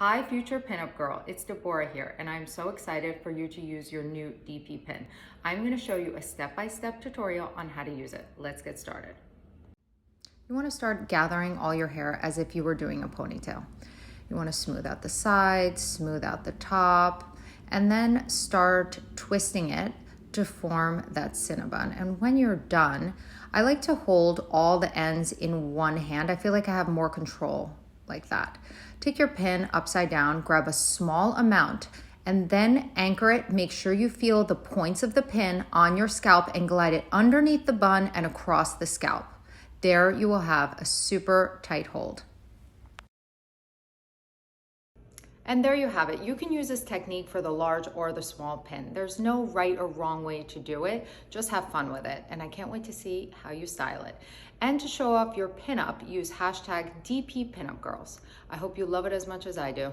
Hi, future pinup girl. It's Deborah here, and I'm so excited for you to use your new DP pin. I'm going to show you a step-by-step tutorial on how to use it. Let's get started. You want to start gathering all your hair as if you were doing a ponytail. You want to smooth out the sides, smooth out the top, and then start twisting it to form that cinnabon. And when you're done, I like to hold all the ends in one hand. I feel like I have more control like that. Take your pin upside down, grab a small amount, and then anchor it. Make sure you feel the points of the pin on your scalp and glide it underneath the bun and across the scalp. There you will have a super tight hold. And there you have it. You can use this technique for the large or the small pin. There's no right or wrong way to do it. Just have fun with it. And I can't wait to see how you style it. And to show off your pinup, use hashtag DP Pinup Girls. I hope you love it as much as I do.